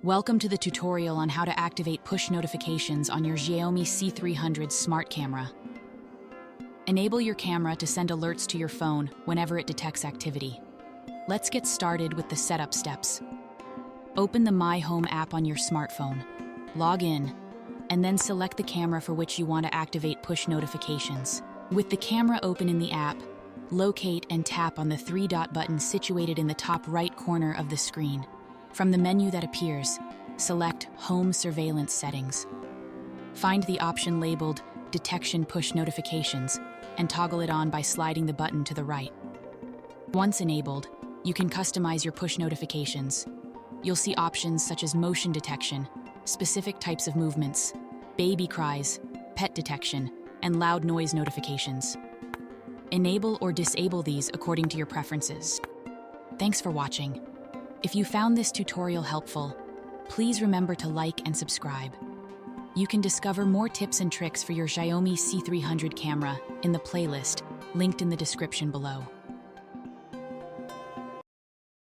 Welcome to the tutorial on how to activate push notifications on your Xiaomi C300 smart camera. Enable your camera to send alerts to your phone whenever it detects activity. Let's get started with the setup steps. Open the My Home app on your smartphone, log in, and then select the camera for which you want to activate push notifications. With the camera open in the app, locate and tap on the three-dot button situated in the top right corner of the screen. From the menu that appears, select Home Surveillance Settings. Find the option labeled Detection Push Notifications and toggle it on by sliding the button to the right. Once enabled, you can customize your push notifications. You'll see options such as motion detection, specific types of movements, baby cries, pet detection, and loud noise notifications. Enable or disable these according to your preferences. Thanks for watching. If you found this tutorial helpful, please remember to like and subscribe. You can discover more tips and tricks for your Xiaomi C300 camera in the playlist linked in the description below.